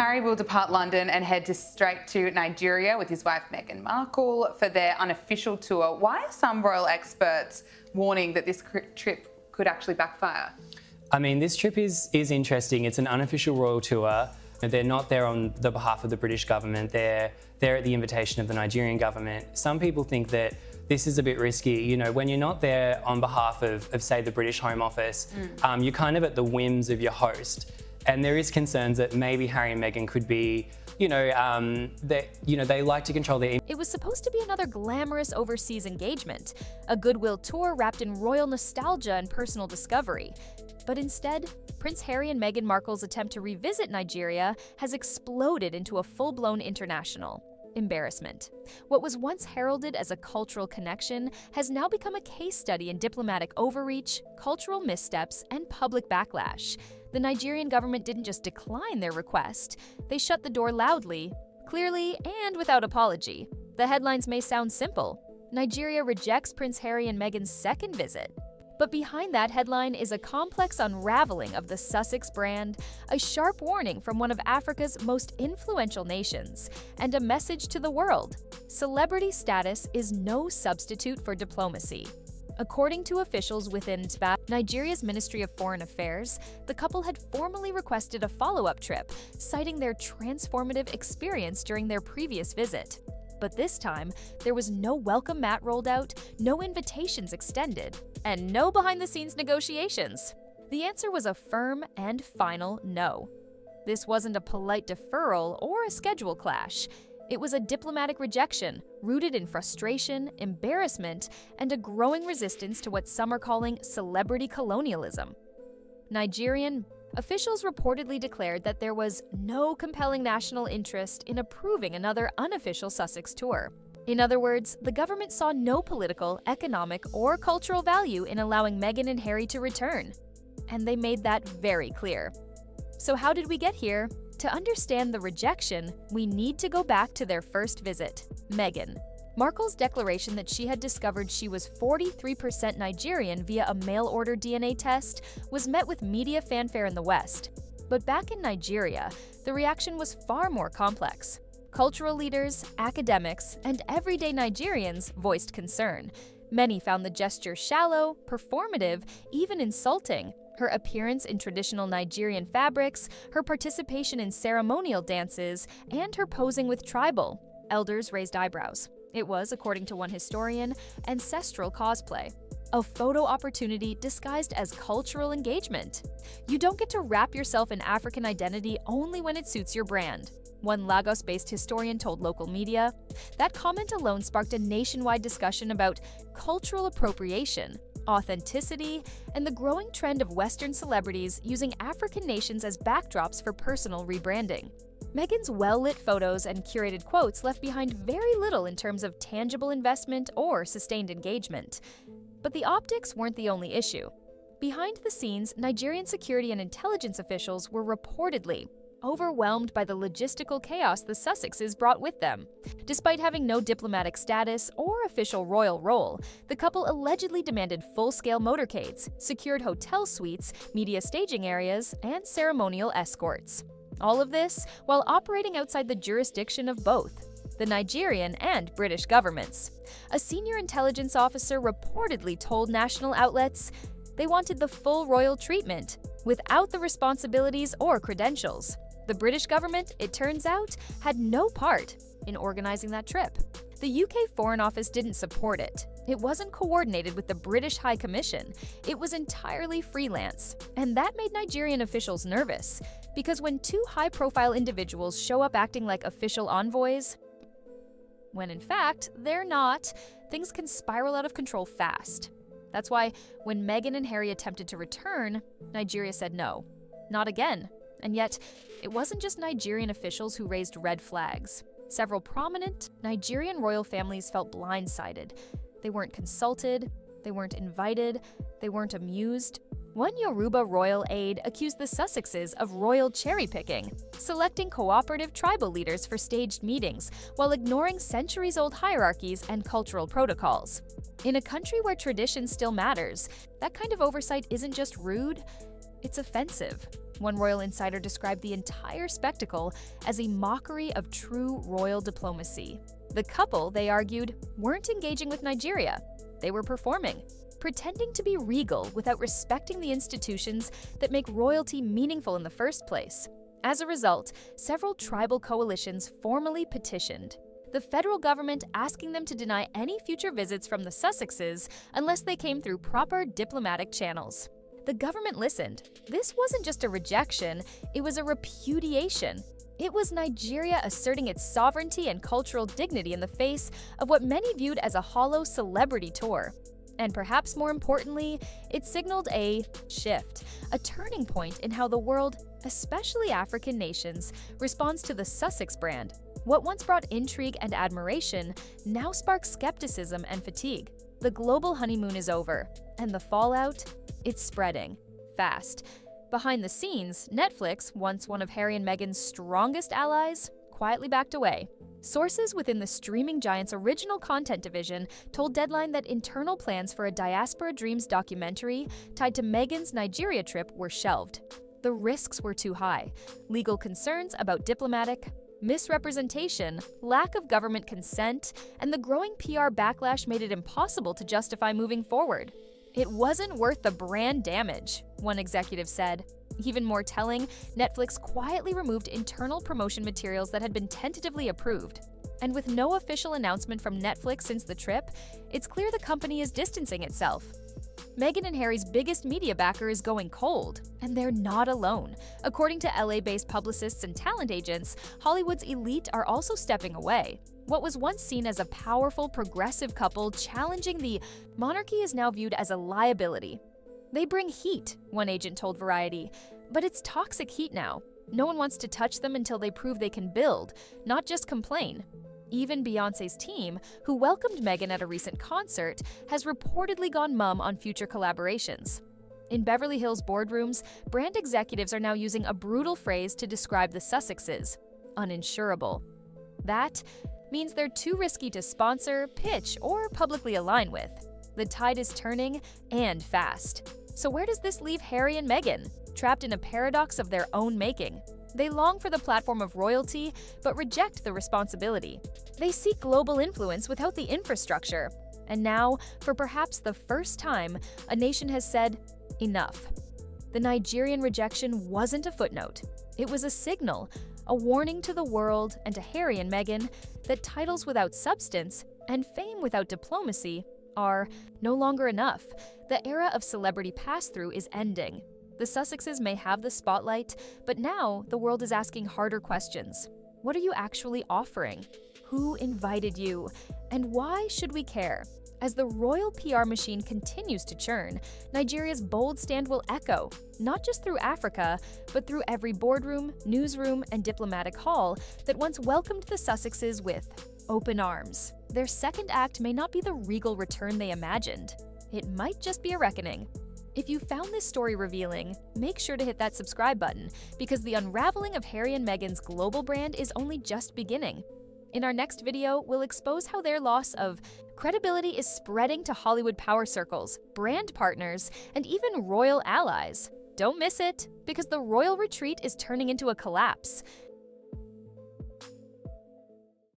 Harry will depart London and head straight to Nigeria with his wife Meghan Markle for their unofficial tour. Why are some royal experts warning that this trip could actually backfire? I mean, this trip is interesting. It's an unofficial royal tour. They're not there on the behalf of the British government. They're there at the invitation of the Nigerian government. Some people think that this is a bit risky. You know, when you're not there on behalf of say, the British Home Office, you're kind of at the whims of your host. And there is concerns that maybe Harry and Meghan could be, they like to control their. It was supposed to be another glamorous overseas engagement, a goodwill tour wrapped in royal nostalgia and personal discovery. But instead, Prince Harry and Meghan Markle's attempt to revisit Nigeria has exploded into a full-blown international embarrassment. What was once heralded as a cultural connection has now become a case study in diplomatic overreach, cultural missteps, and public backlash. The Nigerian government didn't just decline their request, they shut the door loudly, clearly, and without apology. The headlines may sound simple. Nigeria rejects Prince Harry and Meghan's second visit. But behind that headline is a complex unraveling of the Sussex brand, a sharp warning from one of Africa's most influential nations, and a message to the world: celebrity status is no substitute for diplomacy. According to officials within Nigeria's Ministry of Foreign Affairs, the couple had formally requested a follow-up trip, citing their transformative experience during their previous visit. But this time, there was no welcome mat rolled out, no invitations extended, and no behind-the-scenes negotiations. The answer was a firm and final no. This wasn't a polite deferral or a schedule clash. It was a diplomatic rejection, rooted in frustration, embarrassment, and a growing resistance to what some are calling celebrity colonialism. Nigerian officials reportedly declared that there was no compelling national interest in approving another unofficial Sussex tour. In other words, the government saw no political, economic, or cultural value in allowing Meghan and Harry to return. And they made that very clear. So how did we get here? To understand the rejection, we need to go back to their first visit. Meghan Markle's declaration that she had discovered she was 43% Nigerian via a mail-order DNA test was met with media fanfare in the West. But back in Nigeria, the reaction was far more complex. Cultural leaders, academics, and everyday Nigerians voiced concern. Many found the gesture shallow, performative, even insulting. Her appearance in traditional Nigerian fabrics, her participation in ceremonial dances, and her posing with tribal elders raised eyebrows. It was, according to one historian, ancestral cosplay, a photo opportunity disguised as cultural engagement. You don't get to wrap yourself in African identity only when it suits your brand. One Lagos-based historian told local media. That comment alone sparked a nationwide discussion about cultural appropriation, authenticity, and the growing trend of Western celebrities using African nations as backdrops for personal rebranding. Meghan's well-lit photos and curated quotes left behind very little in terms of tangible investment or sustained engagement. But the optics weren't the only issue. Behind the scenes, Nigerian security and intelligence officials were reportedly overwhelmed by the logistical chaos the Sussexes brought with them. Despite having no diplomatic status or official royal role, the couple allegedly demanded full-scale motorcades, secured hotel suites, media staging areas, and ceremonial escorts. All of this while operating outside the jurisdiction of both the Nigerian and British governments. A senior intelligence officer reportedly told national outlets they wanted the full royal treatment, without the responsibilities or credentials. The British government, it turns out, had no part in organizing that trip. The UK Foreign Office didn't support it. It wasn't coordinated with the British High Commission. It was entirely freelance. And that made Nigerian officials nervous, because when two high-profile individuals show up acting like official envoys, when in fact they're not, things can spiral out of control fast. That's why when Meghan and Harry attempted to return, Nigeria said no, not again. And yet, it wasn't just Nigerian officials who raised red flags. Several prominent Nigerian royal families felt blindsided. They weren't consulted, they weren't invited, they weren't amused. One Yoruba royal aide accused the Sussexes of royal cherry-picking, selecting cooperative tribal leaders for staged meetings while ignoring centuries-old hierarchies and cultural protocols. In a country where tradition still matters, that kind of oversight isn't just rude, It's offensive. One royal insider described the entire spectacle as a mockery of true royal diplomacy. The couple, they argued, weren't engaging with Nigeria. They were performing, pretending to be regal without respecting the institutions that make royalty meaningful in the first place. As a result, several tribal coalitions formally petitioned the federal government, asking them to deny any future visits from the Sussexes unless they came through proper diplomatic channels. The government listened. This wasn't just a rejection, it was a repudiation. It was Nigeria asserting its sovereignty and cultural dignity in the face of what many viewed as a hollow celebrity tour. And perhaps more importantly, it signaled a shift, a turning point in how the world, especially African nations, responds to the Sussex brand. What once brought intrigue and admiration now sparks skepticism and fatigue. The global honeymoon is over, and the fallout? It's spreading. Fast. Behind the scenes, Netflix, once one of Harry and Meghan's strongest allies, quietly backed away. Sources within the streaming giant's original content division told Deadline that internal plans for a Diaspora Dreams documentary tied to Meghan's Nigeria trip were shelved. The risks were too high. Legal concerns about diplomatic misrepresentation, lack of government consent, and the growing PR backlash made it impossible to justify moving forward. It wasn't worth the brand damage, one executive said. Even more telling, Netflix quietly removed internal promotion materials that had been tentatively approved. And with no official announcement from Netflix since the trip, it's clear the company is distancing itself. Meghan and Harry's biggest media backer is going cold, and they're not alone. According to LA-based publicists and talent agents, Hollywood's elite are also stepping away. What was once seen as a powerful, progressive couple challenging the monarchy is now viewed as a liability. They bring heat, one agent told Variety, but it's toxic heat now. No one wants to touch them until they prove they can build, not just complain. Even Beyoncé's team, who welcomed Meghan at a recent concert, has reportedly gone mum on future collaborations. In Beverly Hills boardrooms, brand executives are now using a brutal phrase to describe the Sussexes: uninsurable. That means they're too risky to sponsor, pitch, or publicly align with. The tide is turning, and fast. So where does this leave Harry and Meghan, trapped in a paradox of their own making? They long for the platform of royalty, but reject the responsibility. They seek global influence without the infrastructure. And now, for perhaps the first time, a nation has said, enough. The Nigerian rejection wasn't a footnote. It was a signal, a warning to the world and to Harry and Meghan that titles without substance and fame without diplomacy are no longer enough. The era of celebrity pass-through is ending. The Sussexes may have the spotlight, but now the world is asking harder questions. What are you actually offering? Who invited you? And why should we care? As the royal PR machine continues to churn, Nigeria's bold stand will echo, not just through Africa, but through every boardroom, newsroom, and diplomatic hall that once welcomed the Sussexes with open arms. Their second act may not be the regal return they imagined. It might just be a reckoning. If you found this story revealing, make sure to hit that subscribe button, because the unraveling of Harry and Meghan's global brand is only just beginning. In our next video, we'll expose how their loss of credibility is spreading to Hollywood power circles, brand partners, and even royal allies. Don't miss it, because the royal retreat is turning into a collapse.